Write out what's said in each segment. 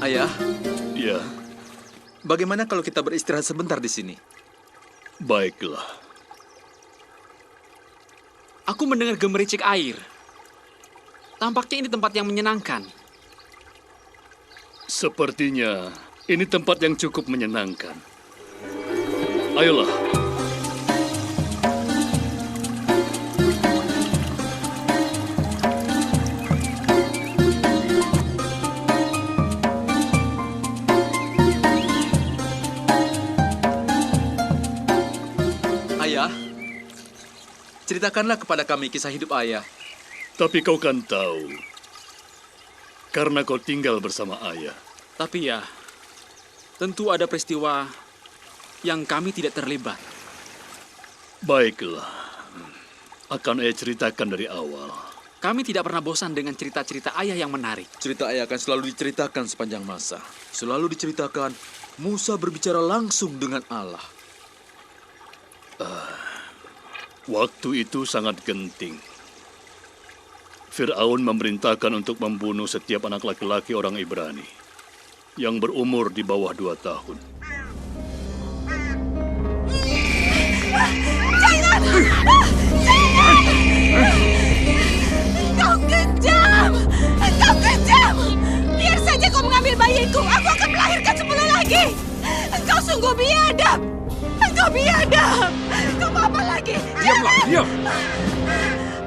Ayah, Ya, bagaimana kalau kita beristirahat sebentar di sini? baiklah. Aku mendengar gemericik air. Tampaknya ini tempat yang menyenangkan. Sepertinya ini tempat yang cukup menyenangkan. Ayolah. Ayah, ceritakanlah kepada kami kisah hidup ayah. Tapi kau kan tahu, karena kau tinggal bersama ayah. Tapi ya, tentu ada peristiwa yang kami tidak terlibat. Baiklah, akan ayah ceritakan dari awal. Kami tidak pernah bosan dengan cerita-cerita ayah yang menarik. Cerita ayah akan selalu diceritakan sepanjang masa. Selalu diceritakan, Musa berbicara langsung dengan Allah. Waktu itu sangat genting. Fir'aun memerintahkan untuk membunuh setiap anak laki-laki orang Ibrani yang berumur di bawah 2 tahun. Jangan! Jangan! Engkau kejam! Engkau kejam! Biar saja kau mengambil bayiku. Aku akan melahirkan 10 lagi. Engkau sungguh biadab. Engkau biadab. Kau mau apa lagi? Diamlah, diam!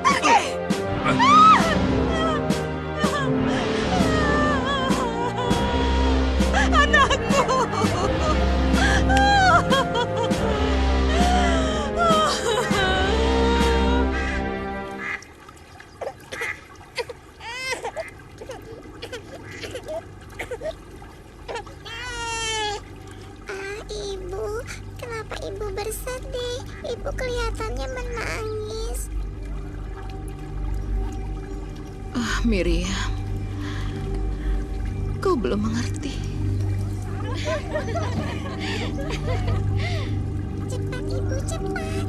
Pergi! Anakku! Ibu, kenapa ibu bersedih? Ibu kelihatannya menangis. Miriam, kau belum mengerti. Cepat ibu, cepat.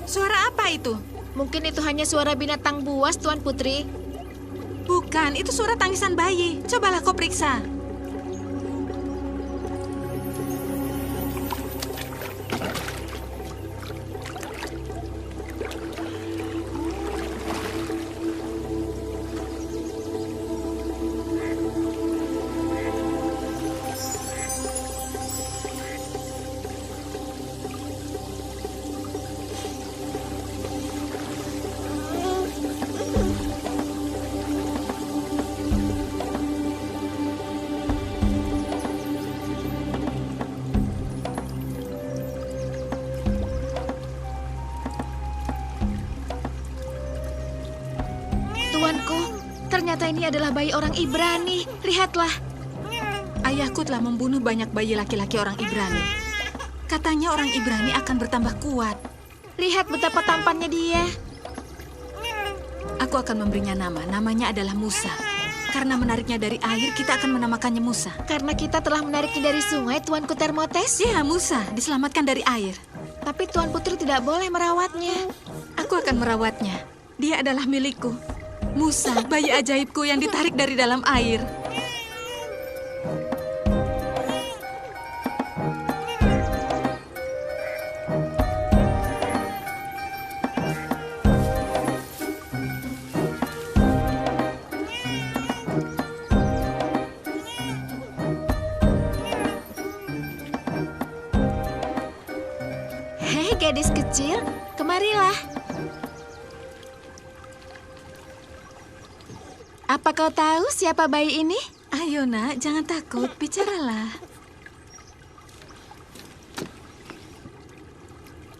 Suara apa itu? Mungkin itu hanya suara binatang buas, Tuan Putri. Bukan, itu suara tangisan bayi. Cobalah kau periksa. Tuanku, ternyata ini adalah bayi orang Ibrani. Lihatlah. Ayahku telah membunuh banyak bayi laki-laki orang Ibrani. Katanya orang Ibrani akan bertambah kuat. Lihat betapa tampannya dia. Aku akan memberinya nama. Namanya adalah Musa. Karena menariknya dari air, kita akan menamakannya Musa. Karena kita telah menariknya dari sungai, Tuanku Termotes. Ya, Musa, diselamatkan dari air. Tapi Tuan Putri tidak boleh merawatnya. Aku akan merawatnya. Dia adalah milikku. Musa, bayi ajaibku yang ditarik dari dalam air. Hei gadis kecil, kemarilah. Apa kau tahu siapa bayi ini? Ayo nak, jangan takut, bicaralah.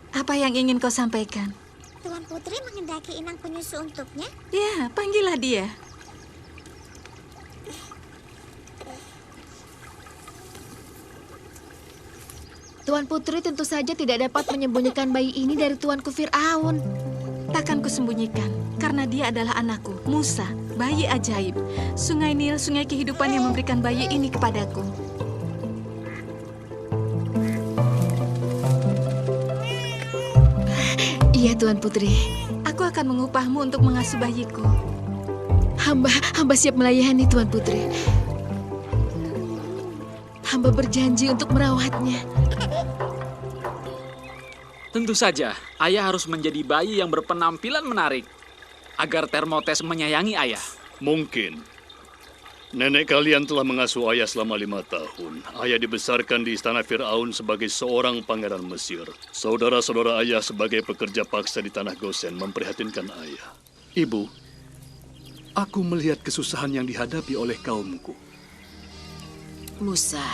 Apa yang ingin kau sampaikan? Tuan Putri menghendaki inang penyusu untuknya. Ya, panggillah dia. Tuan Putri tentu saja tidak dapat menyembunyikan bayi ini dari Tuanku Fir'aun. Takkan kusembunyikan, karena dia adalah anakku, Musa, bayi ajaib. Sungai Nil, sungai kehidupan yang memberikan bayi ini kepadaku. Iya, Tuan Putri. Aku akan mengupahmu untuk mengasuh bayiku. Hamba siap melayani, Tuan Putri. Hamba berjanji untuk merawatnya. Tentu saja, ayah harus menjadi bayi yang berpenampilan menarik agar Termotes menyayangi ayah. Mungkin. Nenek kalian telah mengasuh ayah selama 5 tahun. Ayah dibesarkan di istana Fir'aun sebagai seorang pangeran Mesir. Saudara-saudara ayah sebagai pekerja paksa di tanah Gosen memprihatinkan ayah. Ibu, aku melihat kesusahan yang dihadapi oleh kaumku. Musa,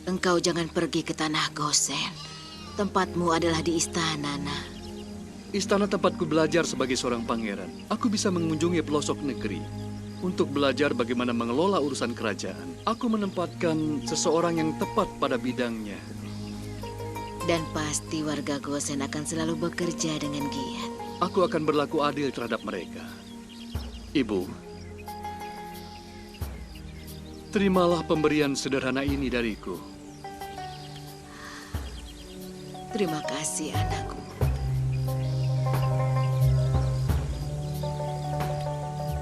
engkau jangan pergi ke tanah Gosen. Tempatmu adalah di istana, Nah. Istana tempatku belajar sebagai seorang pangeran. Aku bisa mengunjungi pelosok negeri untuk belajar bagaimana mengelola urusan kerajaan. Aku menempatkan seseorang yang tepat pada bidangnya. Dan pasti warga Gosen akan selalu bekerja dengan giat. Aku akan berlaku adil terhadap mereka. Ibu, terimalah pemberian sederhana ini dariku. Terima kasih, anakku.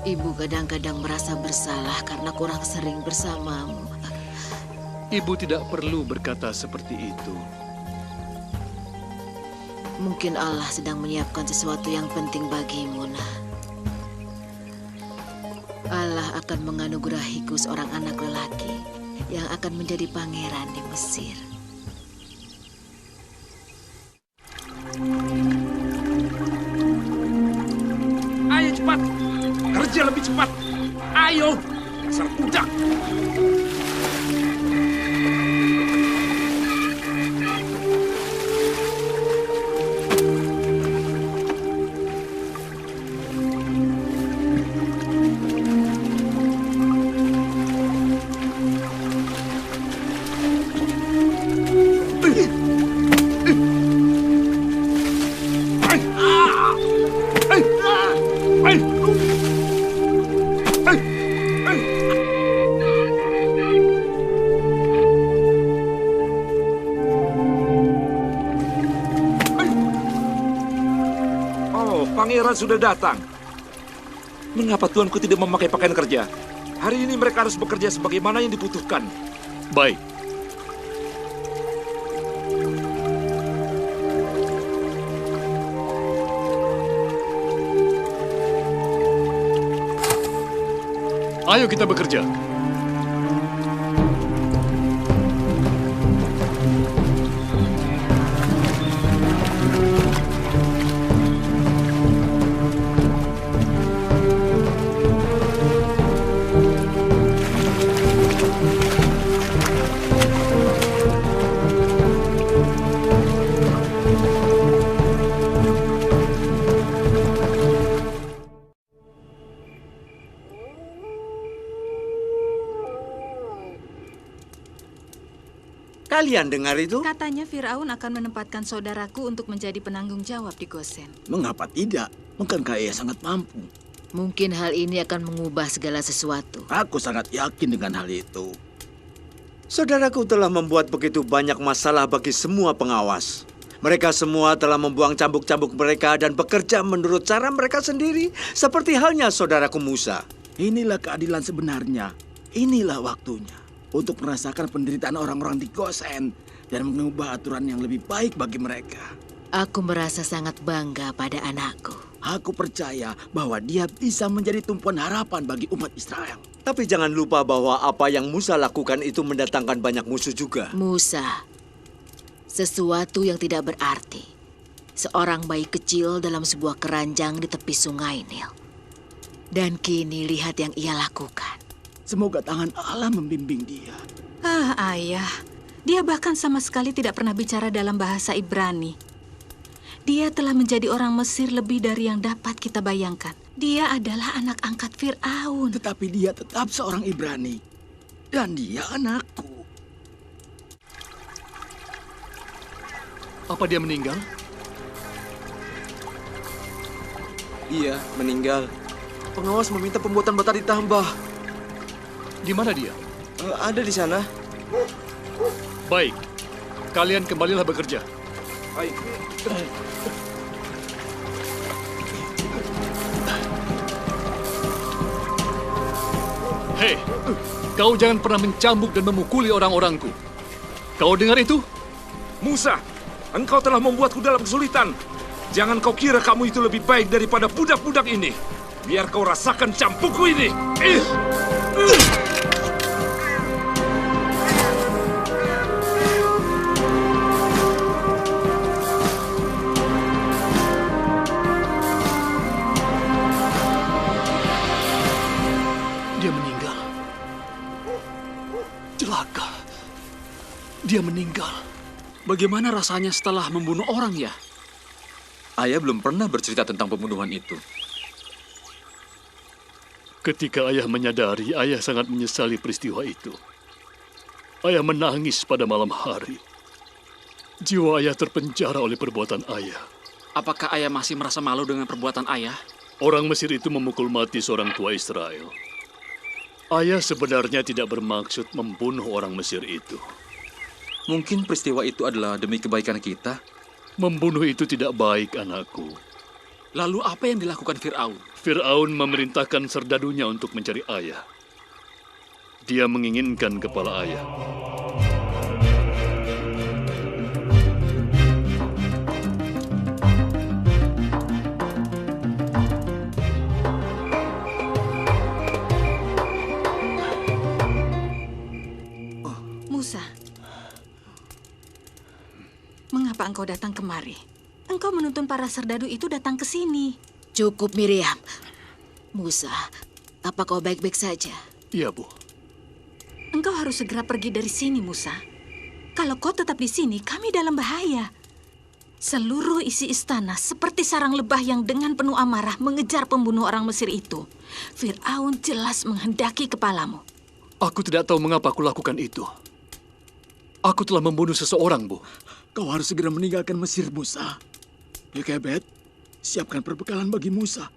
Ibu kadang-kadang merasa bersalah karena kurang sering bersamamu. Ibu tidak perlu berkata seperti itu. Mungkin Allah sedang menyiapkan sesuatu yang penting bagimu, Nah. Allah akan menganugerahiku seorang anak lelaki yang akan menjadi pangeran di Mesir. Ayo cepat, kerja lebih cepat. Ayo, dasar budak. Pangeran sudah datang. Mengapa tuanku tidak memakai pakaian kerja? Hari ini mereka harus bekerja sebagaimana yang dibutuhkan. Baik. Ayo kita bekerja. Kalian dengar itu? Katanya Firaun akan menempatkan saudaraku untuk menjadi penanggung jawab di Gosen. Mengapa tidak? Bukankah ia sangat mampu? Mungkin hal ini akan mengubah segala sesuatu. Aku sangat yakin dengan hal itu. Saudaraku telah membuat begitu banyak masalah bagi semua pengawas. Mereka semua telah membuang cambuk-cambuk mereka dan bekerja menurut cara mereka sendiri. Seperti halnya saudaraku Musa. Inilah keadilan sebenarnya. Inilah waktunya untuk merasakan penderitaan orang-orang di Gosen dan mengubah aturan yang lebih baik bagi mereka. Aku merasa sangat bangga pada anakku. Aku percaya bahwa dia bisa menjadi tumpuan harapan bagi umat Israel. Tapi jangan lupa bahwa apa yang Musa lakukan itu mendatangkan banyak musuh juga. Musa, sesuatu yang tidak berarti. Seorang bayi kecil dalam sebuah keranjang di tepi sungai Nil. Dan kini lihat yang ia lakukan. Semoga tangan Allah membimbing dia. Ayah, dia bahkan sama sekali tidak pernah bicara dalam bahasa Ibrani. Dia telah menjadi orang Mesir lebih dari yang dapat kita bayangkan. Dia adalah anak angkat Fir'aun. Tetapi dia tetap seorang Ibrani. Dan dia anakku. Apa dia meninggal? Iya, meninggal. Pengawas meminta pembuatan bata ditambah. Di mana dia? Ada di sana. Baik, kalian kembalilah bekerja. Baik. Hei, kau jangan pernah mencambuk dan memukuli orang-orangku. Kau dengar itu? Musa, engkau telah membuatku dalam kesulitan. Jangan kau kira kamu itu lebih baik daripada budak-budak ini. Biar kau rasakan cambukku ini. Dia meninggal. Celaka. Dia meninggal. Bagaimana rasanya setelah membunuh orang ya? Ayah belum pernah bercerita tentang pembunuhan itu. Ketika ayah menyadari, ayah sangat menyesali peristiwa itu. Ayah menangis pada malam hari. Jiwa ayah terpenjara oleh perbuatan ayah. Apakah ayah masih merasa malu dengan perbuatan ayah? Orang Mesir itu memukul mati seorang tua Israel. Ayah sebenarnya tidak bermaksud membunuh orang Mesir itu. Mungkin peristiwa itu adalah demi kebaikan kita. Membunuh itu tidak baik, anakku. Lalu apa yang dilakukan Fir'aun? Fir'aun memerintahkan serdadunya untuk mencari ayah. Dia menginginkan kepala ayah. Musa, mengapa engkau datang kemari? Engkau menuntun para serdadu itu datang ke sini. Cukup, Miriam. Musa, apa kau baik-baik saja? Iya, Bu. Engkau harus segera pergi dari sini, Musa. Kalau kau tetap di sini, kami dalam bahaya. Seluruh isi istana seperti sarang lebah yang dengan penuh amarah mengejar pembunuh orang Mesir itu. Fir'aun jelas menghendaki kepalamu. Aku tidak tahu mengapa aku lakukan itu. Aku telah membunuh seseorang, Bu. Kau harus segera meninggalkan Mesir, Musa. Yokebed, siapkan perbekalan bagi Musa.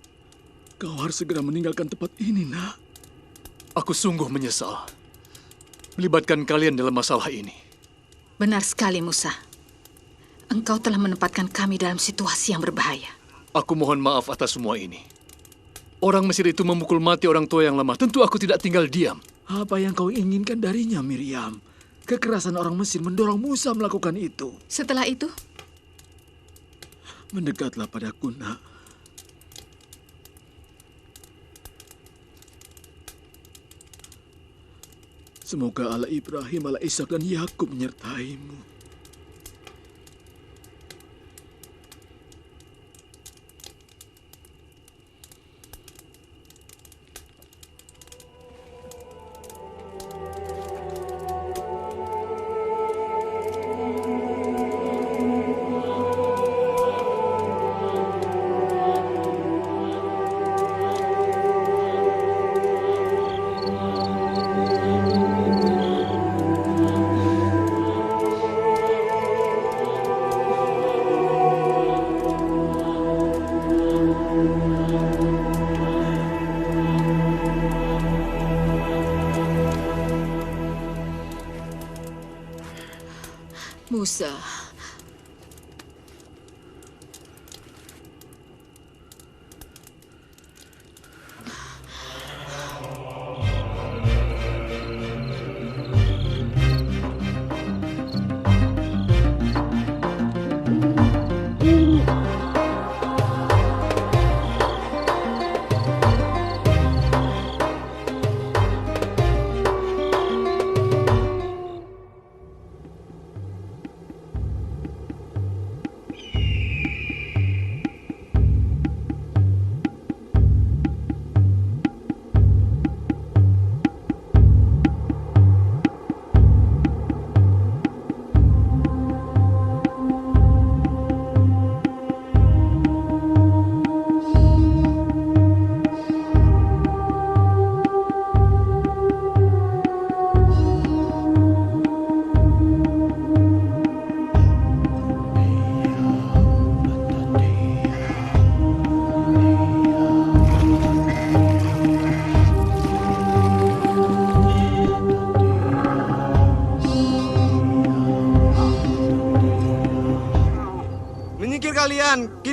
Kau harus segera meninggalkan tempat ini, nak. Aku sungguh menyesal melibatkan kalian dalam masalah ini. Benar sekali, Musa. Engkau telah menempatkan kami dalam situasi yang berbahaya. Aku mohon maaf atas semua ini. Orang Mesir itu memukul mati orang tua yang lemah. Tentu aku tidak tinggal diam. Apa yang kau inginkan darinya, Miriam? Kekerasan orang Mesir mendorong Musa melakukan itu. Setelah itu, Mendekatlah padaku, nak. Semoga Allah Ibrahim, Allah Ishak, dan Yakub menyertaimu. Musa,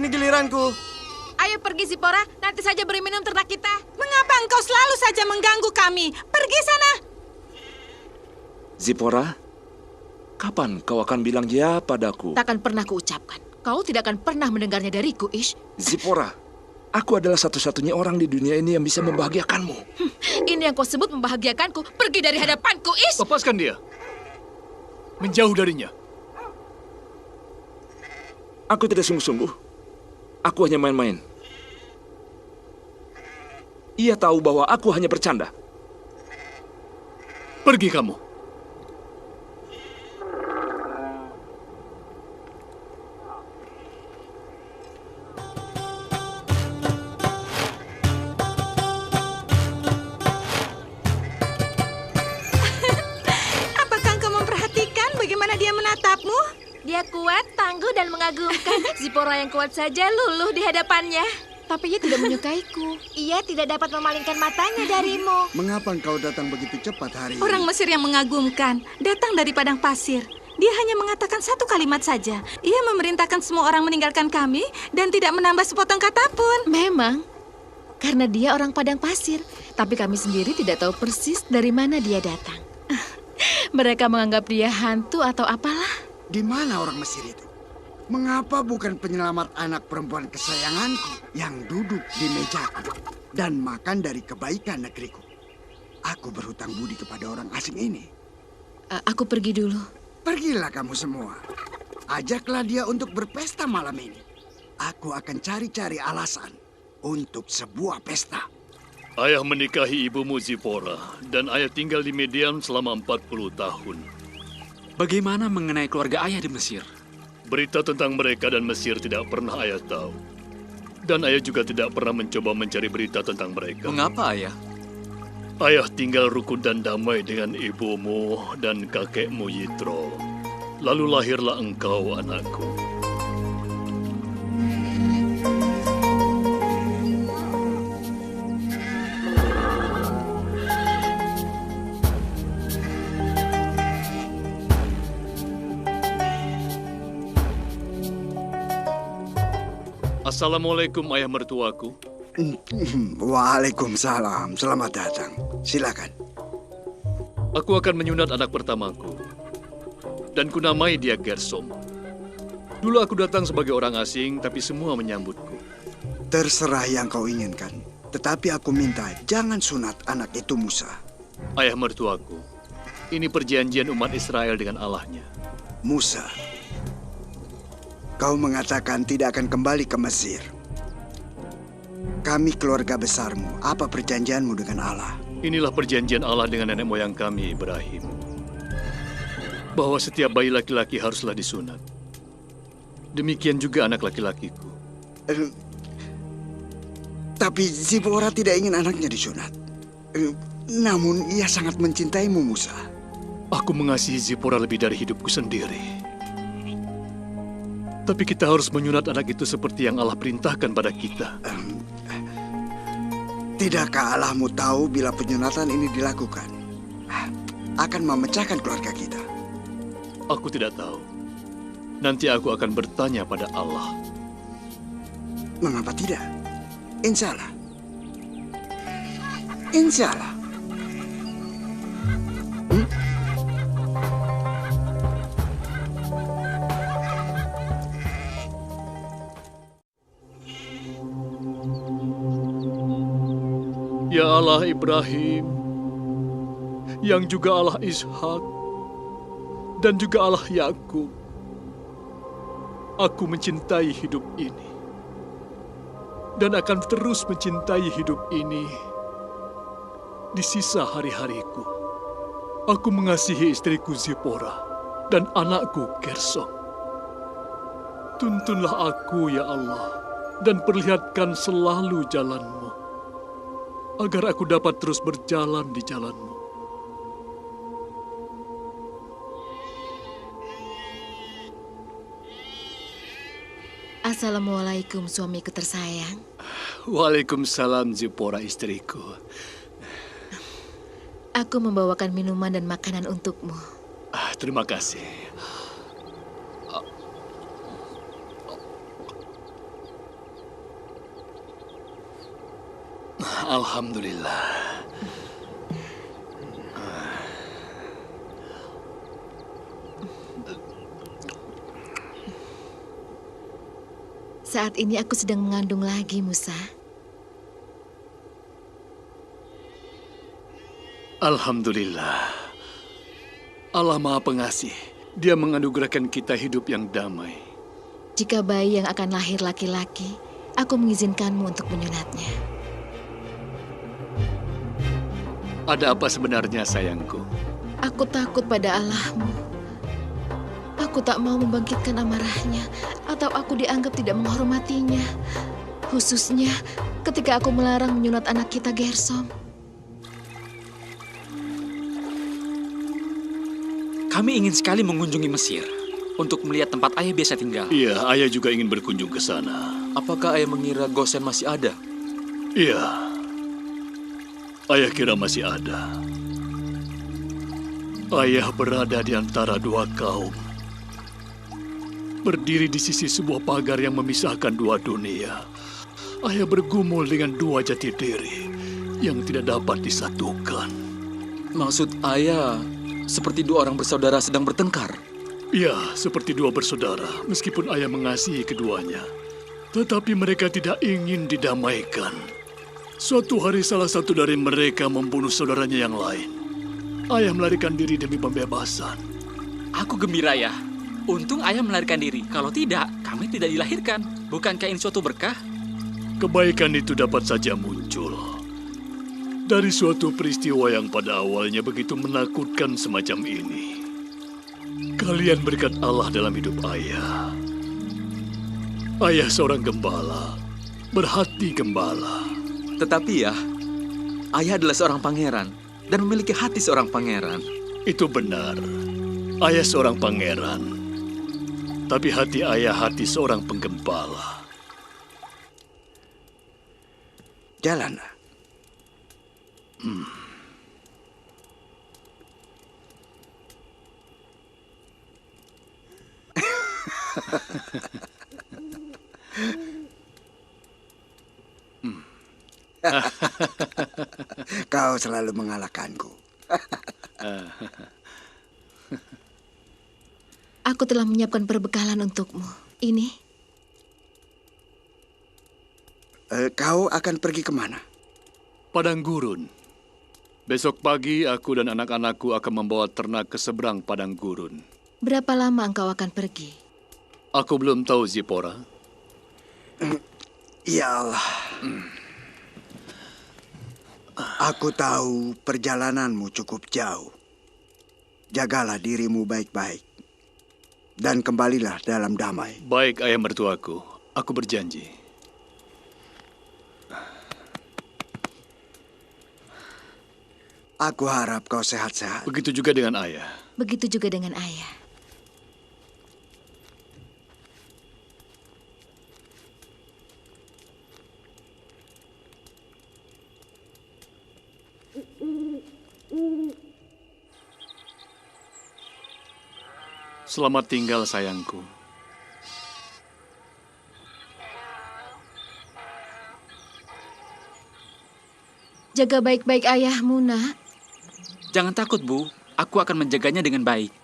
ini giliranku. Ayo pergi Zipora, nanti saja beri minum ternak kita. Mengapa engkau selalu saja mengganggu kami? Pergi sana. Zipora, kapan kau akan bilang ya padaku? Takkan pernah kuucapkan. Kau tidak akan pernah mendengarnya dariku, Ish. Zipora, aku adalah satu-satunya orang di dunia ini yang bisa membahagiakanmu. Ini yang kau sebut membahagiakanku. Pergi dari hadapanku, Ish. Lepaskan dia. Menjauh darinya. Aku tidak sungguh-sungguh. Aku hanya main-main. Ia tahu bahwa aku hanya bercanda. Pergi kamu. Apakah engkau memperhatikan bagaimana dia menatapmu? Dia kuat, tangguh, dan mengagumkan. Zipora yang kuat saja luluh di hadapannya. Tapi ia tidak menyukaiku. Ia tidak dapat memalingkan matanya darimu. Mengapa engkau datang begitu cepat hari ini? Orang Mesir yang mengagumkan, datang dari padang pasir. Dia hanya mengatakan satu kalimat saja. Ia memerintahkan semua orang meninggalkan kami dan tidak menambah sepotong kata pun. Memang, karena dia orang padang pasir. Tapi kami sendiri tidak tahu persis dari mana dia datang. Mereka menganggap dia hantu atau apalah. Di mana orang Mesir itu? Mengapa bukan penyelamat anak perempuan kesayanganku yang duduk di mejaku dan makan dari kebaikan negeriku? Aku berhutang budi kepada orang asing ini. Aku pergi dulu. Pergilah kamu semua. Ajaklah dia untuk berpesta malam ini. Aku akan cari-cari alasan untuk sebuah pesta. Ayah menikahi ibumu Zipora dan ayah tinggal di Midian selama 40 tahun. Bagaimana mengenai keluarga ayah di Mesir? Berita tentang mereka dan Mesir tidak pernah ayah tahu. Dan ayah juga tidak pernah mencoba mencari berita tentang mereka. Mengapa, Ayah? Ayah tinggal rukun dan damai dengan ibumu dan kakekmu Yitro. Lalu lahirlah engkau, anakku. Assalamualaikum, ayah mertuaku. Waalaikumsalam. Selamat datang. Silakan. Aku akan menyunat anak pertamaku. Dan kunamai dia Gersom. Dulu aku datang sebagai orang asing, tapi semua menyambutku. Terserah yang kau inginkan. Tetapi aku minta jangan sunat anak itu Musa. Ayah mertuaku, ini perjanjian umat Israel dengan Allahnya. Musa, kau mengatakan tidak akan kembali ke Mesir. Kami keluarga besarmu. Apa perjanjianmu dengan Allah? Inilah perjanjian Allah dengan nenek moyang kami, Ibrahim. Bahwa setiap bayi laki-laki haruslah disunat. Demikian juga anak laki-lakiku. Tapi Zipora tidak ingin anaknya disunat. Namun ia sangat mencintaimu, Musa. Aku mengasihi Zipora lebih dari hidupku sendiri. Tapi kita harus menyunat anak itu seperti yang Allah perintahkan pada kita. Tidakkah Allahmu tahu bila penyunatan ini dilakukan akan memecahkan keluarga kita? Aku tidak tahu. Nanti aku akan bertanya pada Allah. Mengapa tidak? Insya Allah. Insya Allah. Ya Allah Ibrahim, yang juga Allah Ishak, dan juga Allah Yakub, aku mencintai hidup ini, dan akan terus mencintai hidup ini di sisa hari-hariku. Aku mengasihi istriku Zipora dan anakku Gersom. Tuntunlah aku ya Allah, dan perlihatkan selalu jalan-Mu, agar aku dapat terus berjalan di jalan-Mu. Assalamualaikum suamiku tersayang. Waalaikumsalam Zipora istriku. Aku membawakan minuman dan makanan untukmu. Terima kasih. Alhamdulillah. Saat ini aku sedang mengandung lagi, Musa. Alhamdulillah. Allah Maha Pengasih. Dia menganugerahkan kita hidup yang damai. Jika bayi yang akan lahir laki-laki, aku mengizinkanmu untuk menyunatnya. Ada apa sebenarnya, sayangku? Aku takut pada Allahmu. Aku tak mau membangkitkan amarahnya, atau aku dianggap tidak menghormatinya. Khususnya ketika aku melarang menyunat anak kita, Gersom. Kami ingin sekali mengunjungi Mesir untuk melihat tempat ayah biasa tinggal. Iya, ayah juga ingin berkunjung ke sana. Apakah ayah mengira Gosen masih ada? Iya, ayah kira masih ada. Ayah berada di antara dua kaum. Berdiri di sisi sebuah pagar yang memisahkan dua dunia. Ayah bergumul dengan dua jati diri yang tidak dapat disatukan. Maksud ayah seperti dua orang bersaudara sedang bertengkar? Ya, seperti dua bersaudara, meskipun ayah mengasihi keduanya. Tetapi mereka tidak ingin didamaikan. Suatu hari salah satu dari mereka membunuh saudaranya yang lain. Ayah melarikan diri demi pembebasan. Aku gembira ya. Untung ayah melarikan diri. Kalau tidak, kami tidak dilahirkan. Bukankah ini suatu berkah? Kebaikan itu dapat saja muncul dari suatu peristiwa yang pada awalnya begitu menakutkan semacam ini. Kalian berkat Allah dalam hidup ayah. Ayah seorang gembala, berhati gembala. Tetapi ya, ayah adalah seorang pangeran dan memiliki hati seorang pangeran. Itu benar. Ayah seorang pangeran. Tapi hati ayah hati seorang penggembala. Jalan. Kau selalu mengalahkanku. Aku telah menyiapkan perbekalan untukmu. Ini. Kau akan pergi kemana? Padang gurun. Besok pagi aku dan anak-anakku akan membawa ternak ke seberang padang gurun. Berapa lama engkau akan pergi? Aku belum tahu, Zipora. Ya Allah. Aku tahu perjalananmu cukup jauh. Jagalah dirimu baik-baik. Dan kembalilah dalam damai. Baik, ayah mertuaku. Aku berjanji. Aku harap kau sehat-sehat. Begitu juga dengan ayah. Begitu juga dengan ayah. Selamat tinggal, sayangku. Jaga baik-baik ayahmu, nak. Jangan takut, Bu. Aku akan menjaganya dengan baik.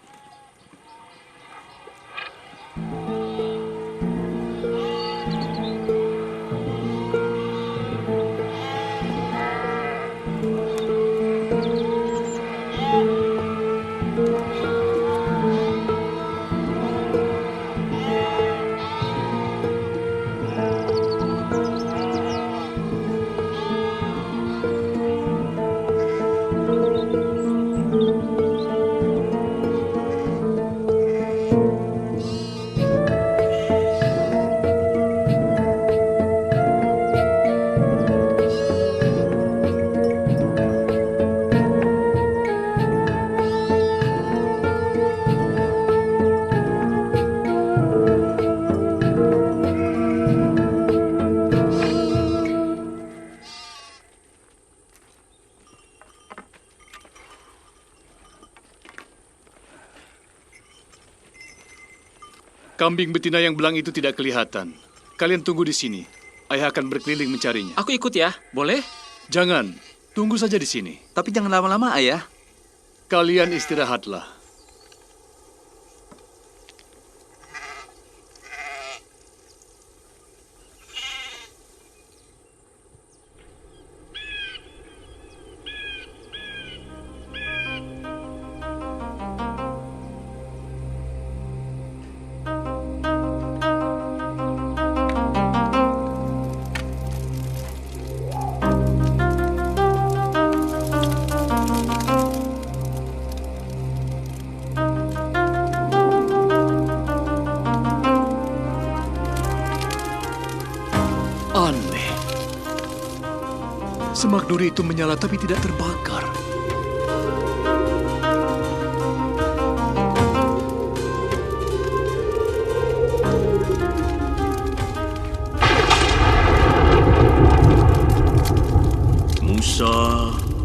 Kambing betina yang belang itu tidak kelihatan. Kalian tunggu di sini. Ayah akan berkeliling mencarinya. Aku ikut ya, boleh? Jangan, tunggu saja di sini. Tapi jangan lama-lama, Ayah. Kalian istirahatlah. Aneh. Semak duri itu menyala tapi tidak terbakar.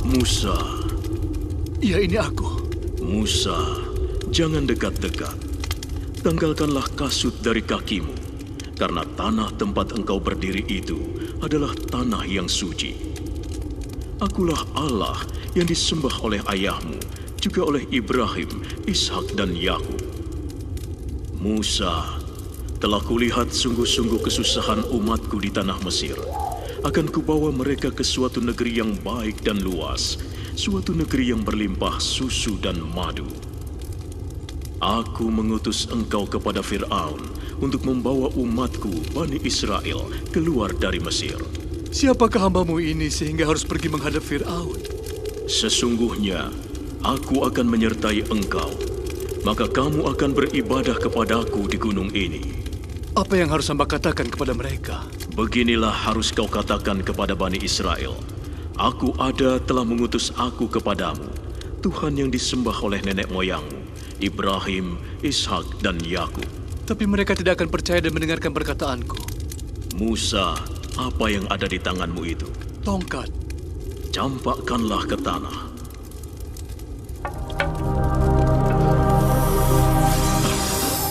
Musa. Ya, ini aku. Musa, jangan dekat-dekat. Tanggalkanlah kasut dari kakimu. Karena tanah tempat engkau berdiri itu adalah tanah yang suci. Akulah Allah yang disembah oleh ayahmu, juga oleh Ibrahim, Ishak, dan Yakub. Musa, telah kulihat sungguh-sungguh kesusahan umatku di tanah Mesir. Akan kubawa mereka ke suatu negeri yang baik dan luas, suatu negeri yang berlimpah susu dan madu. Aku mengutus engkau kepada Fir'aun untuk membawa umatku, Bani Israel, keluar dari Mesir. Siapakah hambamu ini sehingga harus pergi menghadap Fir'aun? Sesungguhnya, aku akan menyertai engkau. Maka kamu akan beribadah kepadaku di gunung ini. Apa yang harus hamba katakan kepada mereka? Beginilah harus kau katakan kepada Bani Israel. Aku ada telah mengutus aku kepadamu, Tuhan yang disembah oleh nenek moyangmu, Ibrahim, Ishak, dan Yakub. Tapi mereka tidak akan percaya dan mendengarkan perkataanku. Musa, apa yang ada di tanganmu itu? Tongkat. Campakkanlah ke tanah.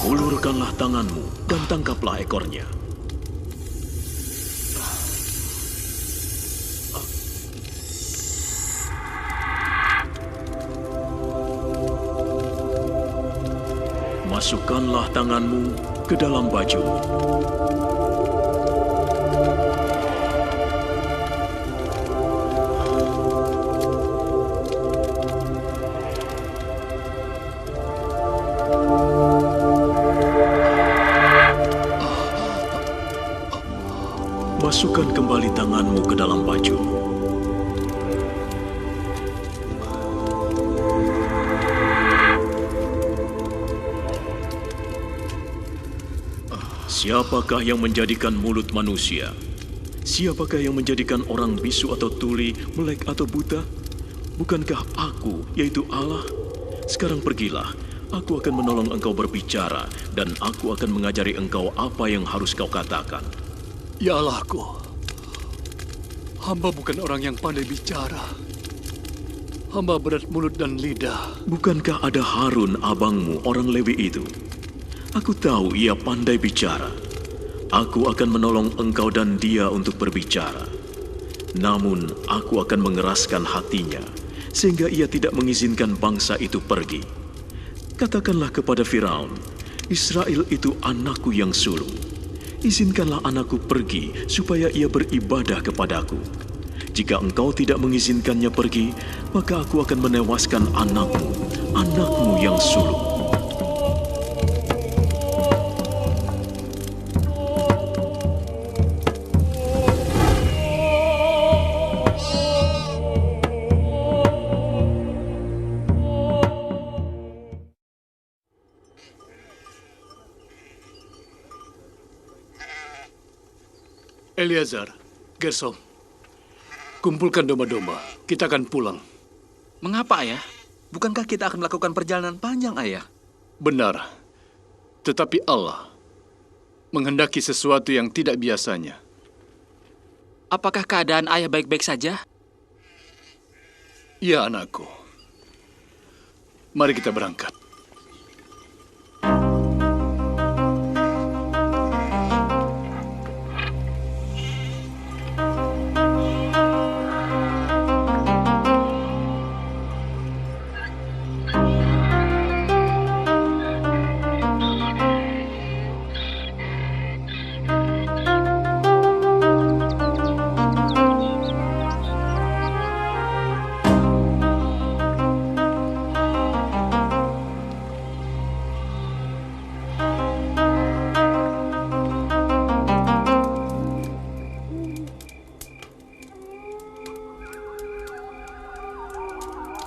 Ulurkanlah tanganmu dan tangkaplah ekornya. Masukkanlah tanganmu ke dalam baju. Masukkan kembali tanganmu ke dalam baju. Siapakah yang menjadikan mulut manusia? Siapakah yang menjadikan orang bisu atau tuli, melek atau buta? Bukankah aku, yaitu Allah? Sekarang pergilah, aku akan menolong engkau berbicara, dan aku akan mengajari engkau apa yang harus kau katakan. Ya Allahku, hamba bukan orang yang pandai bicara. Hamba berat mulut dan lidah. Bukankah ada Harun, abangmu, orang Lewi itu? Aku tahu ia pandai bicara. Aku akan menolong engkau dan dia untuk berbicara. Namun, aku akan mengeraskan hatinya, sehingga ia tidak mengizinkan bangsa itu pergi. Katakanlah kepada Firaun, Israel itu anakku yang sulung. Izinkanlah anakku pergi, supaya ia beribadah kepadaku. Jika engkau tidak mengizinkannya pergi, maka aku akan menewaskan anakmu, anakmu yang sulung. Eleazar, Gersom, kumpulkan domba-domba. Kita akan pulang. Mengapa, Ayah? Bukankah kita akan melakukan perjalanan panjang, Ayah? Benar. Tetapi Allah menghendaki sesuatu yang tidak biasanya. Apakah keadaan ayah baik-baik saja? Ya, anakku. Mari kita berangkat.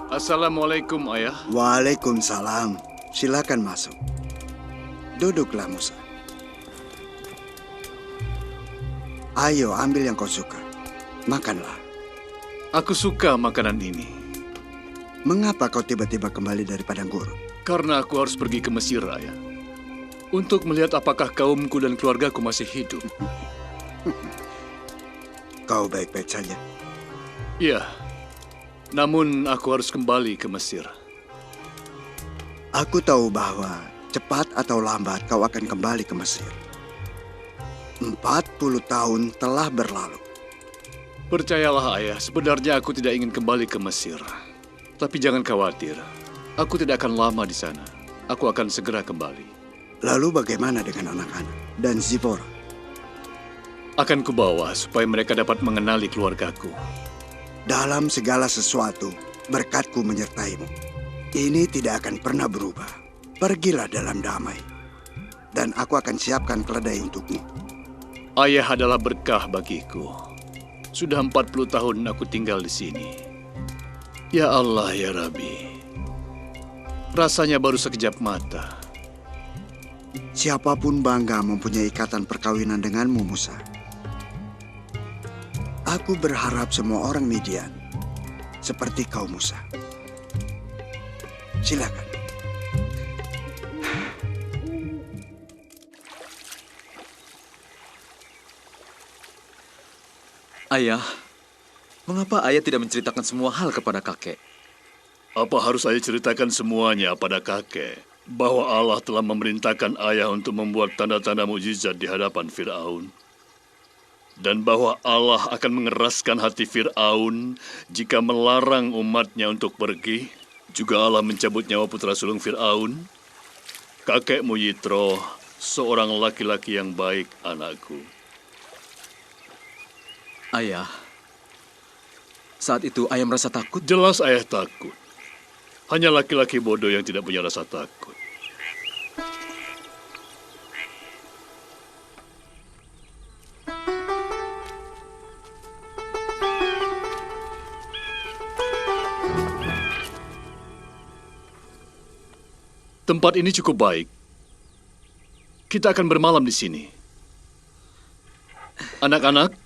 Assalamualaikum, Ayah. Waalaikumsalam. Silakan masuk. Duduklah, Musa. Ayo, ambil yang kau suka. Makanlah. Aku suka makanan ini. Mengapa kau tiba-tiba kembali dari padang gurun? Karena aku harus pergi ke Mesir, Ayah. Untuk melihat apakah kaumku dan keluargaku masih hidup. Kau baik-baik saja? Iya. Namun aku harus kembali ke Mesir. Aku tahu bahwa cepat atau lambat kau akan kembali ke Mesir. 40 tahun telah berlalu. Percayalah, Ayah, sebenarnya aku tidak ingin kembali ke Mesir. Tapi jangan khawatir, aku tidak akan lama di sana. Aku akan segera kembali. Lalu bagaimana dengan anak-anak dan Zipporah? Akan kubawa supaya mereka dapat mengenali keluargaku. Dalam segala sesuatu, berkatku menyertaimu. Ini tidak akan pernah berubah. Pergilah dalam damai. Dan aku akan siapkan keledai untukmu. Ayah adalah berkah bagiku. Sudah 40 tahun aku tinggal di sini. Ya Allah, ya Rabbi. Rasanya baru sekejap mata. Siapapun bangga mempunyai ikatan perkawinan denganmu, Musa. Aku berharap semua orang Midian seperti kau, Musa. Silakan. Ayah, mengapa ayah tidak menceritakan semua hal kepada kakek? Apa harus saya ceritakan semuanya pada kakek? Bahwa Allah telah memerintahkan ayah untuk membuat tanda-tanda mukjizat di hadapan Fir'aun. Dan bahwa Allah akan mengeraskan hati Fir'aun jika melarang umatnya untuk pergi. Juga Allah mencabut nyawa putra sulung Fir'aun. Kakekmu Yitro, seorang laki-laki yang baik, anakku. Ayah, saat itu ayah merasa takut? Jelas ayah takut. Hanya laki-laki bodoh yang tidak punya rasa takut. Tempat ini cukup baik. Kita akan bermalam di sini. Anak-anak,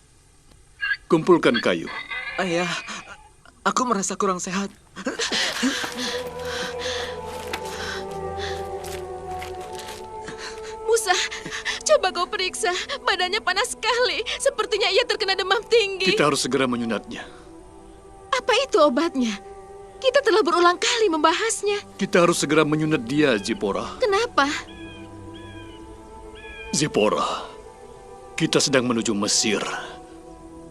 kumpulkan kayu. Ayah, aku merasa kurang sehat. Musa, coba kau periksa. Badannya panas sekali. Sepertinya ia terkena demam tinggi. Kita harus segera menyunatnya. Apa itu obatnya? Kita telah berulang kali membahasnya. Kita harus segera menyunat dia, Zipporah. Kenapa? Zipporah, kita sedang menuju Mesir.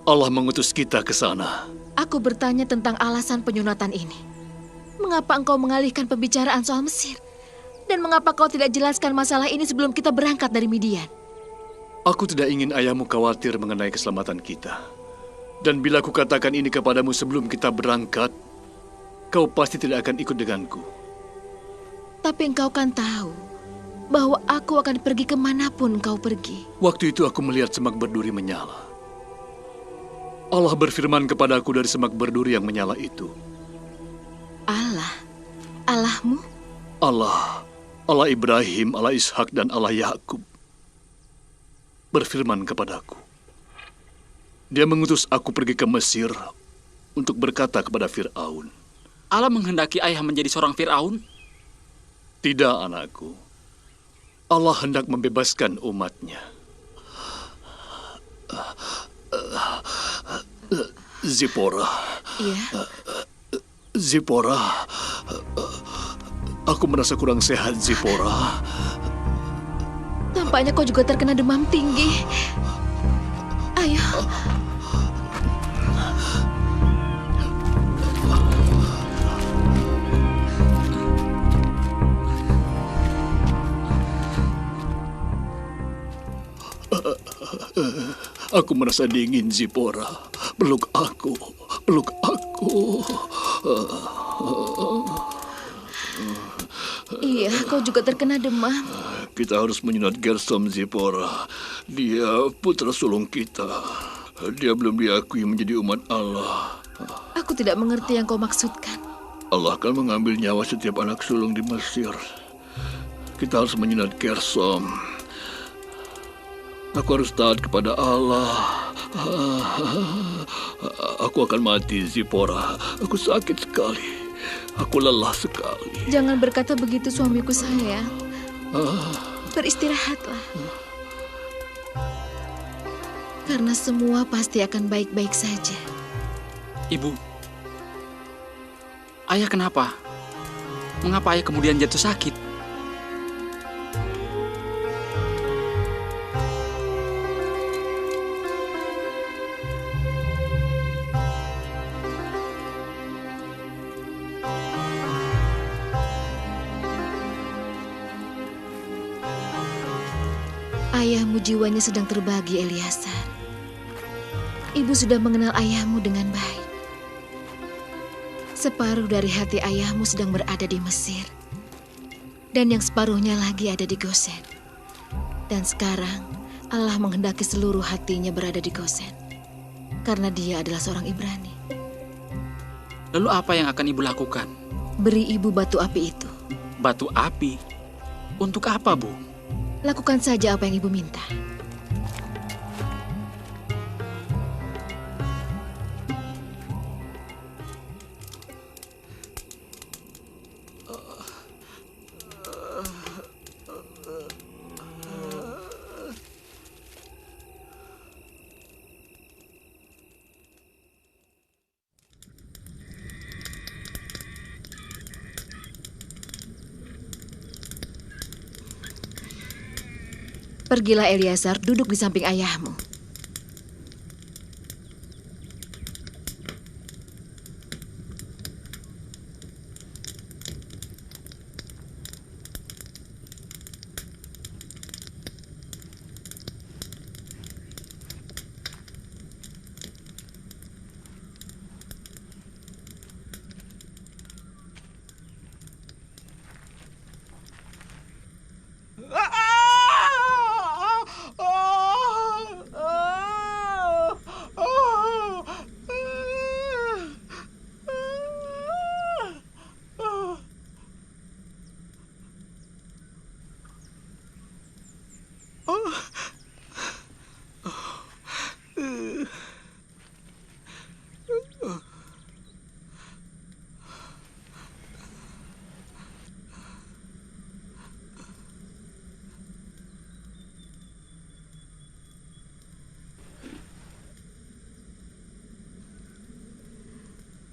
Allah mengutus kita ke sana. Aku bertanya tentang alasan penyunatan ini. Mengapa engkau mengalihkan pembicaraan soal Mesir? Dan mengapa kau tidak jelaskan masalah ini sebelum kita berangkat dari Midian? Aku tidak ingin ayahmu khawatir mengenai keselamatan kita. Dan bila aku katakan ini kepadamu sebelum kita berangkat, kau pasti tidak akan ikut denganku. Tapi engkau kan tahu bahwa aku akan pergi kemanapun kau pergi. Waktu itu aku melihat semak berduri menyala. Allah berfirman kepadaku dari semak berduri yang menyala itu. Allah? Allahmu? Allah Ibrahim, Allah Ishak, dan Allah Yakub berfirman kepadaku. Dia mengutus aku pergi ke Mesir untuk berkata kepada Fir'aun. Allah menghendaki ayah menjadi seorang Fir'aun? Tidak, anakku. Allah hendak membebaskan umatnya. Zipporah. Iya? Zipporah. Aku merasa kurang sehat, Zipporah. Tampaknya kau juga terkena demam tinggi. Ayo. Aku merasa dingin, Zipporah. Peluk aku, peluk aku. Iya, kau juga terkena demam. Kita harus menyunat Gersom, Zipporah. Dia putra sulung kita. Dia belum diakui menjadi umat Allah. Aku tidak mengerti yang kau maksudkan. Allah akan mengambil nyawa setiap anak sulung di Mesir. Kita harus menyunat Gersom. Aku harus taat kepada Allah. Aku akan mati, Zipora. Aku sakit sekali. Aku lelah sekali. Jangan berkata begitu, suamiku sayang. Beristirahatlah. Karena semua pasti akan baik-baik saja. Ibu, ayah kenapa? Mengapa ayah kemudian jatuh sakit? Ayahmu jiwanya sedang terbagi, Eliasar. Ibu sudah mengenal ayahmu dengan baik. Separuh dari hati ayahmu sedang berada di Mesir. Dan yang separuhnya lagi ada di Gosen. Dan sekarang Allah menghendaki seluruh hatinya berada di Gosen. Karena dia adalah seorang Ibrani. Lalu apa yang akan ibu lakukan? Beri ibu batu api itu. Batu api? Untuk apa, Bu? Lakukan saja apa yang ibu minta. Pergilah Eliasar, duduk di samping ayahmu.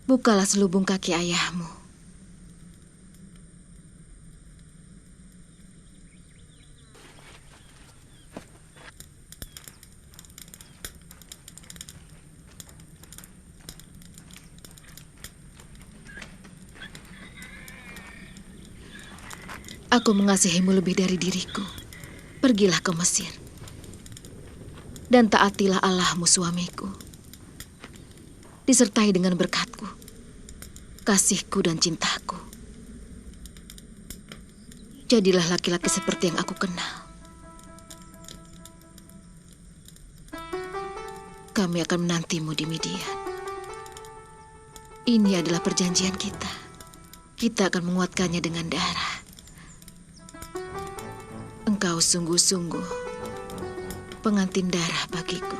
Bukalah selubung kaki ayahmu. Aku mengasihimu lebih dari diriku. Pergilah ke Mesir. Dan taatilah Allahmu suamiku. Disertai dengan berkat-Ku, kasih-Ku dan cintaku. Jadilah laki-laki seperti yang aku kenal. Kami akan menantimu di Midian. Ini adalah perjanjian kita. Kita akan menguatkannya dengan darah. Engkau sungguh-sungguh pengantin darah bagiku.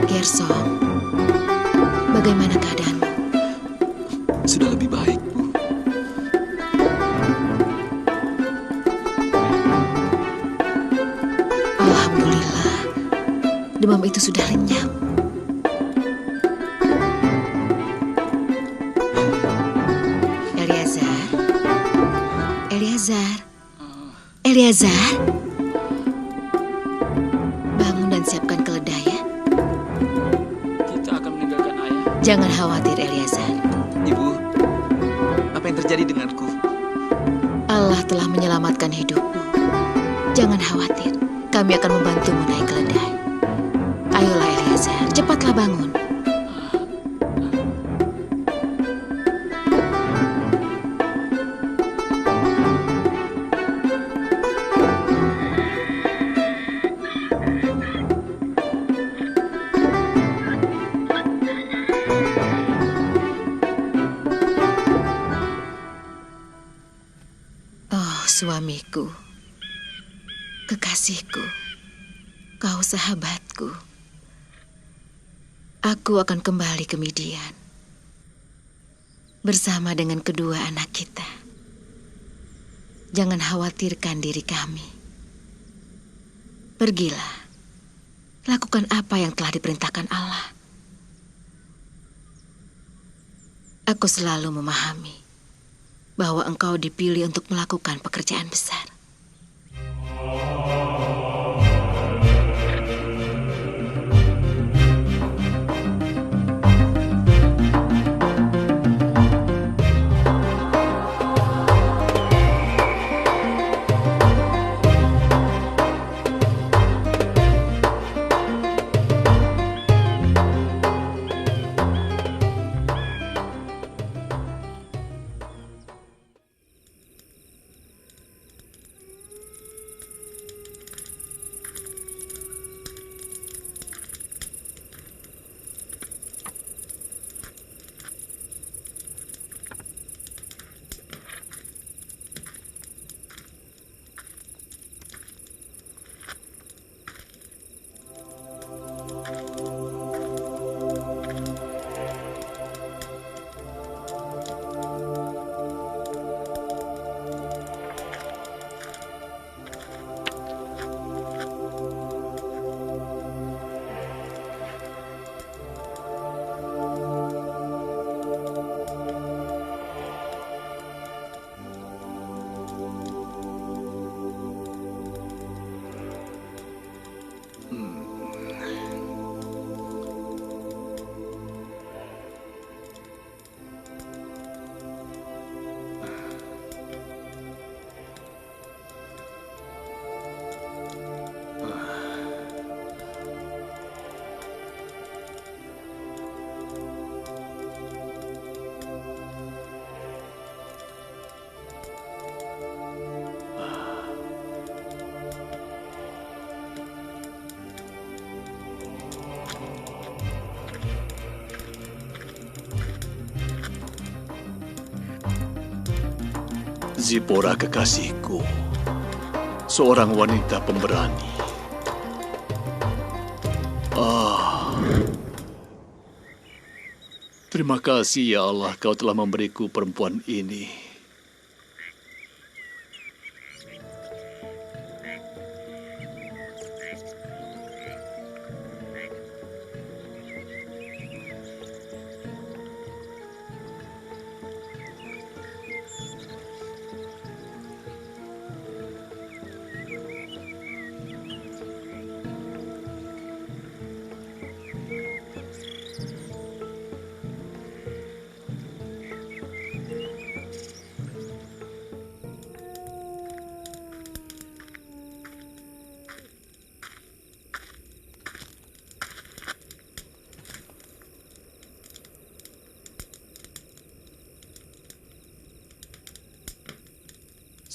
Gersom, bagaimana keadaanmu? Sudah lebih baik, Bu. Alhamdulillah, demam itu sudah lenyap. Eliasar, Eleazar, bangun dan siapkan keledai ya. Kita akan meninggalkan ayah. Jangan khawatir, Eleazar. Ibu, apa yang terjadi denganku? Allah telah menyelamatkan hidupmu. Jangan khawatir, kami akan membantumu naik keledai. Ayolah Eleazar, cepatlah bangun. Suamiku, kekasihku, kau sahabatku. Aku akan kembali ke Midian bersama dengan kedua anak kita. Jangan khawatirkan diri kami. Pergilah, lakukan apa yang telah diperintahkan Allah. Aku selalu memahami bahwa engkau dipilih untuk melakukan pekerjaan besar. Zipora kekasihku, seorang wanita pemberani. Terima kasih ya Allah, kau telah memberiku perempuan ini.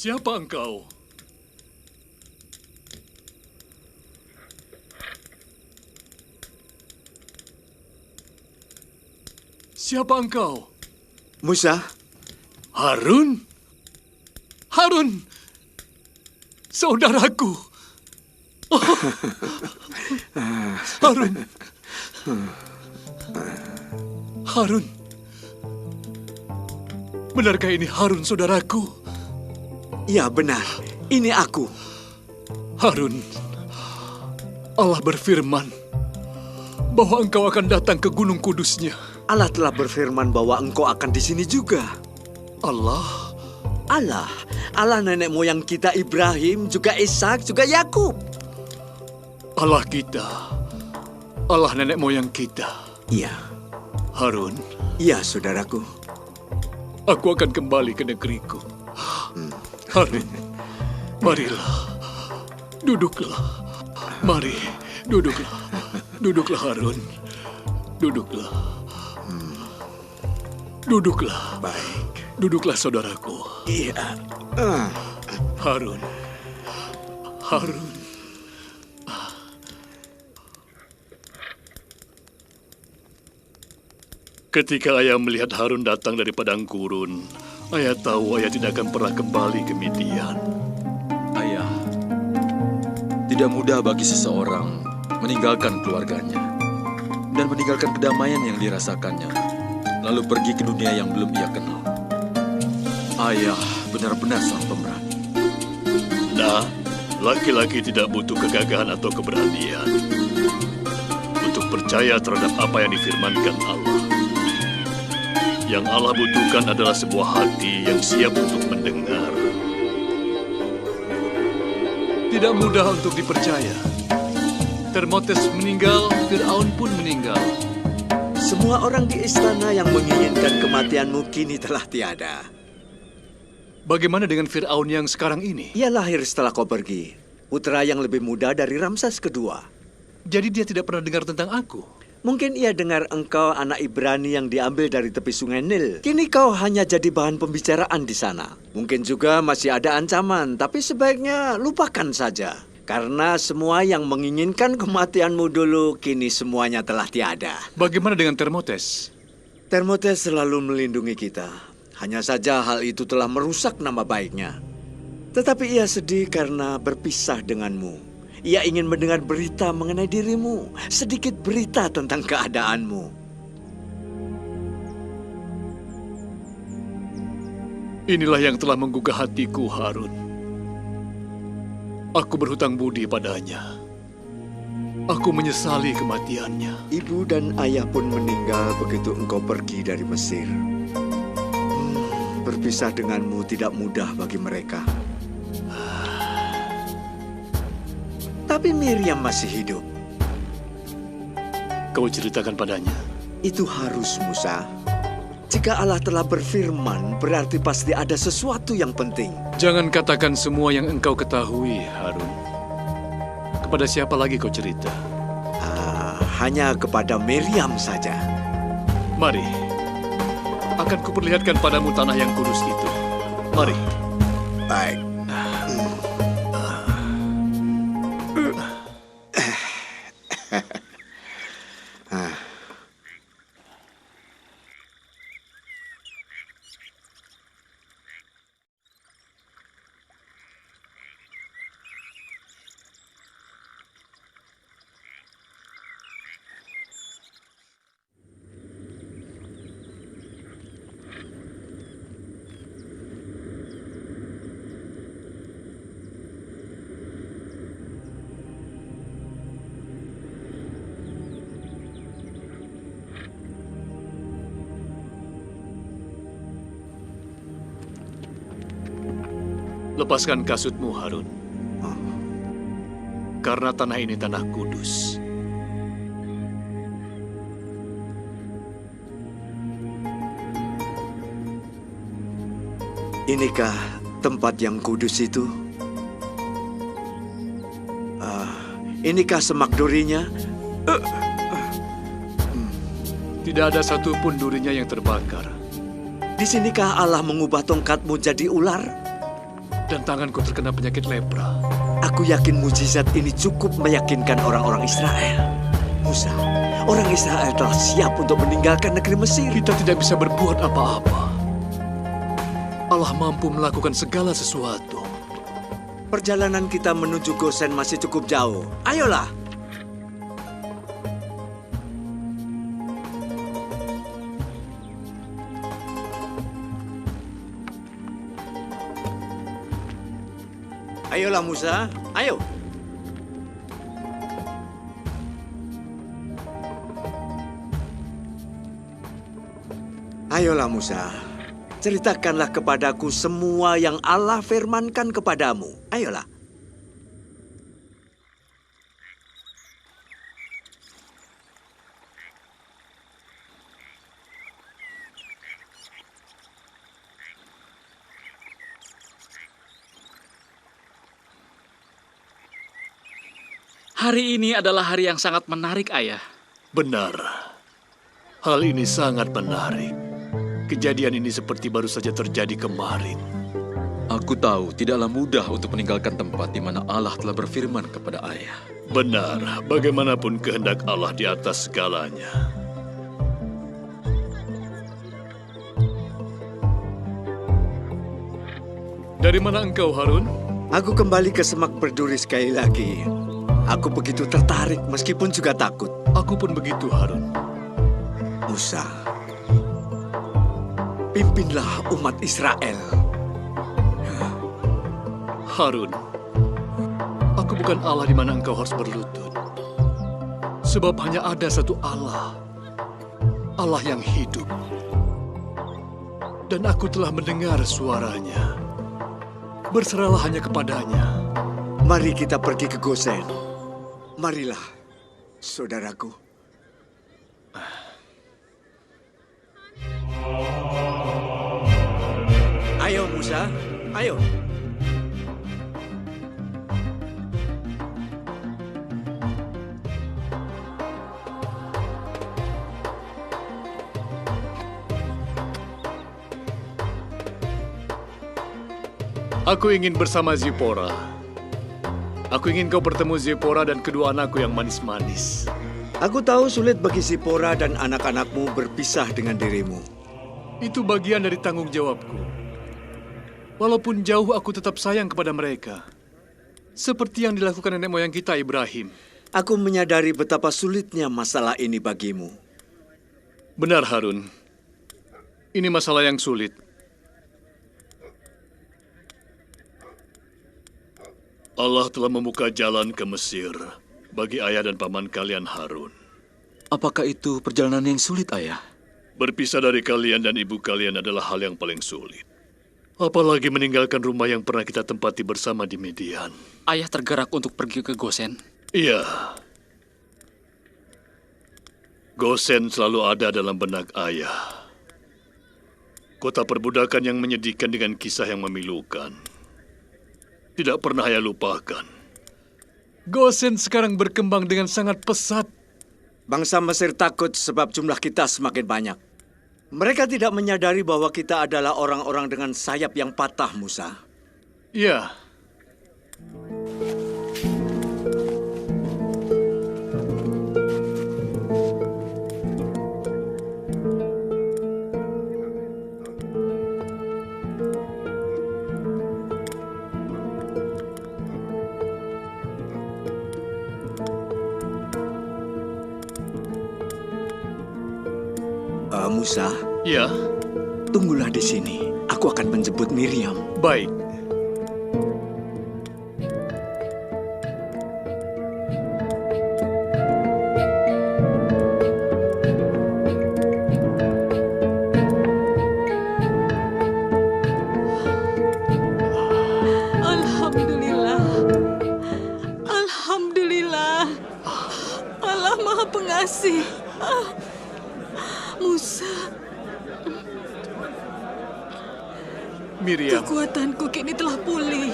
Siapa engkau? Siapa engkau? Musa. Harun? Harun! Saudaraku! Oh. Harun! Harun! Benarkah ini Harun, saudaraku? Ya, benar. Ini aku. Harun, Allah berfirman bahwa engkau akan datang ke Gunung Kudusnya. Allah telah berfirman bahwa engkau akan di sini juga. Allah Allah nenek moyang kita Ibrahim, juga Ishak, juga Yakub. Allah kita, Allah nenek moyang kita. Iya. Harun. Iya, saudaraku. Aku akan kembali ke negeriku. Harun, marilah. Duduklah. Mari, duduklah. Duduklah, Harun. Duduklah. Duduklah. Baik. Duduklah, saudaraku. Iya. Harun. Harun. Ketika ayah melihat Harun datang dari padang gurun, ayah tahu ayah tidak akan pernah kembali ke Midian. Ayah, tidak mudah bagi seseorang meninggalkan keluarganya dan meninggalkan kedamaian yang dirasakannya, lalu pergi ke dunia yang belum ia kenal. Ayah benar-benar seorang pemberani. Nah, laki-laki tidak butuh kegagahan atau keberanian untuk percaya terhadap apa yang difirmankan Allah. Yang Allah butuhkan adalah sebuah hati yang siap untuk mendengar. Tidak mudah untuk dipercaya. Termotes meninggal, Fir'aun pun meninggal. Semua orang di istana yang menginginkan kematianmu kini telah tiada. Bagaimana dengan Fir'aun yang sekarang ini? Ia lahir setelah kau pergi. Putra yang lebih muda dari Ramses kedua. Jadi dia tidak pernah dengar tentang aku? Mungkin ia dengar engkau anak Ibrani yang diambil dari tepi sungai Nil. Kini kau hanya jadi bahan pembicaraan di sana. Mungkin juga masih ada ancaman, tapi sebaiknya lupakan saja. Karena semua yang menginginkan kematianmu dulu, kini semuanya telah tiada. Bagaimana dengan Termotes? Termotes selalu melindungi kita. Hanya saja hal itu telah merusak nama baiknya. Tetapi ia sedih karena berpisah denganmu. Ia ingin mendengar berita mengenai dirimu, sedikit berita tentang keadaanmu. Inilah yang telah menggugah hatiku, Harun. Aku berhutang budi padanya. Aku menyesali kematiannya. Ibu dan ayah pun meninggal begitu engkau pergi dari Mesir. Berpisah denganmu tidak mudah bagi mereka. Tapi Miriam masih hidup. Kau ceritakan padanya? Itu harus, Musa. Jika Allah telah berfirman, berarti pasti ada sesuatu yang penting. Jangan katakan semua yang engkau ketahui, Harun. Kepada siapa lagi kau cerita? Hanya kepada Miriam saja. Mari. Akan kuperlihatkan padamu tanah yang kudus itu. Mari. Baik. Lepaskan kasutmu, Harun. Karena tanah ini tanah kudus. Inikah tempat yang kudus itu? Inikah semak durinya? Tidak ada satupun durinya yang terbakar. Di sinikah Allah mengubah tongkatmu jadi ular? Dan tanganku terkena penyakit lepra. Aku yakin mujizat ini cukup meyakinkan orang-orang Israel. Musa, orang Israel telah siap untuk meninggalkan negeri Mesir. Kita tidak bisa berbuat apa-apa. Allah mampu melakukan segala sesuatu. Perjalanan kita menuju Gosen masih cukup jauh. Ayolah. Ayolah Musa, ayo. Ayolah Musa, ceritakanlah kepadaku semua yang Allah firmankan kepadamu. Ayolah. Hari ini adalah hari yang sangat menarik, Ayah. Benar. Hal ini sangat menarik. Kejadian ini seperti baru saja terjadi kemarin. Aku tahu tidaklah mudah untuk meninggalkan tempat di mana Allah telah berfirman kepada ayah. Benar, bagaimanapun kehendak Allah di atas segalanya. Dari mana engkau, Harun? Aku kembali ke semak berduri sekali lagi. Aku begitu tertarik meskipun juga takut. Aku pun begitu, Harun. Musa, pimpinlah umat Israel. Harun, aku bukan Allah di mana engkau harus berlutut. Sebab hanya ada satu Allah. Allah yang hidup. Dan aku telah mendengar suaranya. Berserahlah hanya kepadanya. Mari kita pergi ke Gosen. Marilah, saudaraku. Ayo Musa, ayo. Aku ingin bersama Zipora. Aku ingin kau bertemu Zipora dan kedua anakku yang manis-manis. Aku tahu sulit bagi Zipora dan anak-anakmu berpisah dengan dirimu. Itu bagian dari tanggung jawabku. Walaupun jauh, aku tetap sayang kepada mereka. Seperti yang dilakukan nenek moyang kita, Ibrahim. Aku menyadari betapa sulitnya masalah ini bagimu. Benar, Harun. Ini masalah yang sulit. Allah telah membuka jalan ke Mesir bagi ayah dan paman kalian Harun. Apakah itu perjalanan yang sulit, ayah? Berpisah dari kalian dan ibu kalian adalah hal yang paling sulit. Apalagi meninggalkan rumah yang pernah kita tempati bersama di Midian. Ayah tergerak untuk pergi ke Gosen. Iya. Gosen selalu ada dalam benak ayah. Kota perbudakan yang menyedihkan dengan kisah yang memilukan. Tidak pernah ayah lupakan. Gosen sekarang berkembang dengan sangat pesat. Bangsa Mesir takut sebab jumlah kita semakin banyak. Mereka tidak menyadari bahwa kita adalah orang-orang dengan sayap yang patah, Musa. Ya. Musa. Ya. Tunggulah di sini. Aku akan menjemput Miriam. Baik. Alhamdulillah. Alhamdulillah. Allah Maha Pengasih. Musa. Miriam. Kekuatanku kini telah pulih.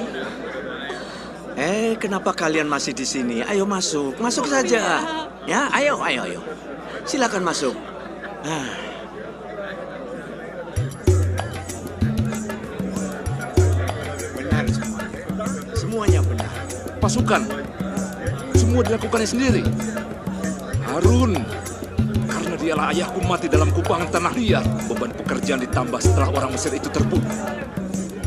Kenapa kalian masih di sini? Ayo masuk, masuk saja. Ya, ayo. Silakan masuk. Benar semuanya. Semuanya benar. Pasukan, semua dilakukannya sendiri. Harun, karena dialah ayahku mati dalam kubangan tanah liat. Beban pekerjaan ditambah setelah orang Mesir itu terbunuh.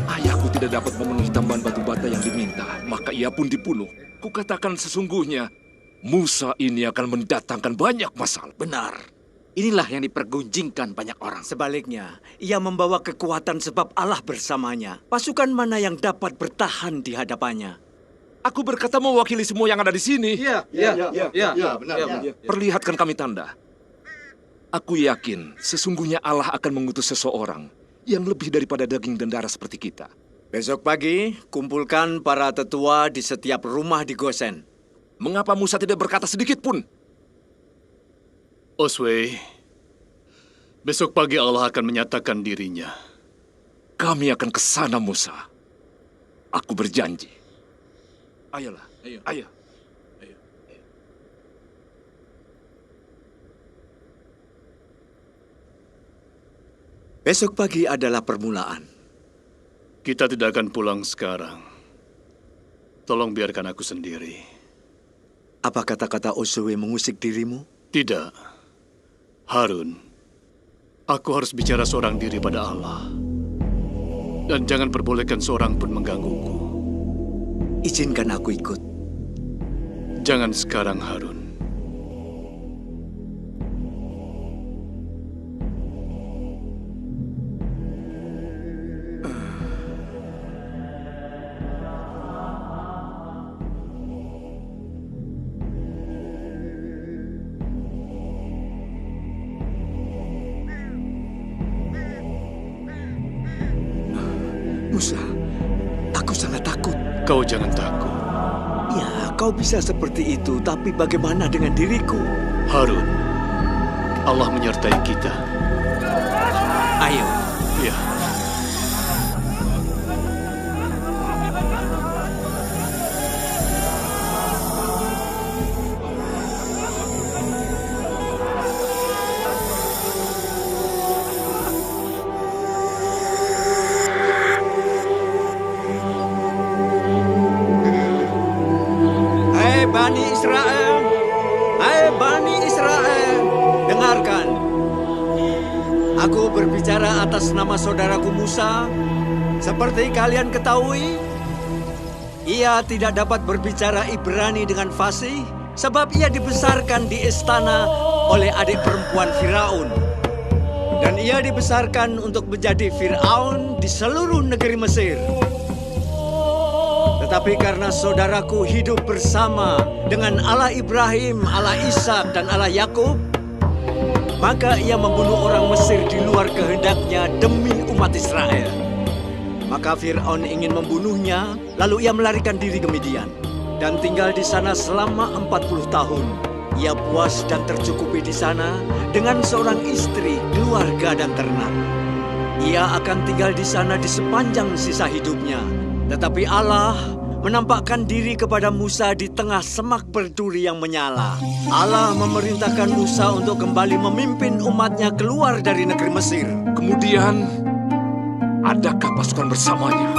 Ayahku tidak dapat memenuhi tambahan batu bata yang diminta, maka ia pun dibunuh. Kukatakan sesungguhnya, Musa ini akan mendatangkan banyak masalah. Benar. Inilah yang dipergunjingkan banyak orang. Sebaliknya, ia membawa kekuatan sebab Allah bersamanya. Pasukan mana yang dapat bertahan di hadapannya? Aku berkata mewakili semua yang ada di sini. Iya, benar. Perlihatkan kami tanda. Aku yakin sesungguhnya Allah akan mengutus seseorang yang lebih daripada daging dan darah seperti kita. Besok pagi, kumpulkan para tetua di setiap rumah di Gosen. Mengapa Musa tidak berkata sedikit pun? Oswey, besok pagi Allah akan menyatakan dirinya. Kami akan ke sana, Musa. Aku berjanji. Ayolah, ayo. Besok pagi adalah permulaan. Kita tidak akan pulang sekarang. Tolong biarkan aku sendiri. Apa kata-kata Oswe mengusik dirimu? Tidak. Harun, aku harus bicara seorang diri pada Allah. Dan jangan perbolehkan seorang pun menggangguku. Izinkan aku ikut. Jangan sekarang, Harun. Musa, aku sangat takut. Kau jangan takut. Ya, kau bisa seperti itu, tapi bagaimana dengan diriku? Harun, Allah menyertai kita. Ayo. Ya. Bani Israel, hai Bani Israel, dengarkan. Aku berbicara atas nama saudaraku Musa. Seperti kalian ketahui, ia tidak dapat berbicara Ibrani dengan fasih sebab ia dibesarkan di istana oleh adik perempuan Firaun. Dan ia dibesarkan untuk menjadi Firaun di seluruh negeri Mesir. Tetapi karena saudaraku hidup bersama dengan Allah Ibrahim, Allah Ishak, dan Allah Yakub, maka ia membunuh orang Mesir di luar kehendaknya demi umat Israel. Maka Fir'aun ingin membunuhnya, lalu ia melarikan diri ke Midian dan tinggal di sana selama 40 tahun. Ia puas dan tercukupi di sana dengan seorang istri, keluarga, dan ternak. Ia akan tinggal di sana di sepanjang sisa hidupnya. Tetapi Allah menampakkan diri kepada Musa di tengah semak berduri yang menyala. Allah memerintahkan Musa untuk kembali memimpin umatnya keluar dari negeri Mesir. Kemudian, adakah pasukan bersamanya?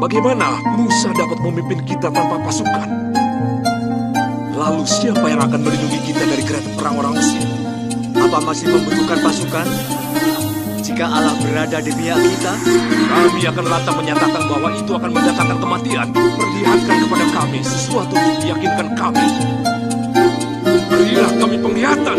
Bagaimana Musa dapat memimpin kita tanpa pasukan? Lalu siapa yang akan melindungi kita dari kereta perang orang Mesir? Apa masih membutuhkan pasukan? Jika Allah berada di pihak kita, kami akan lantang menyatakan bahwa itu akan mendatangkan kematian. Perlihatkan kepada kami sesuatu untuk meyakinkan kami. Berilah kami penglihatan.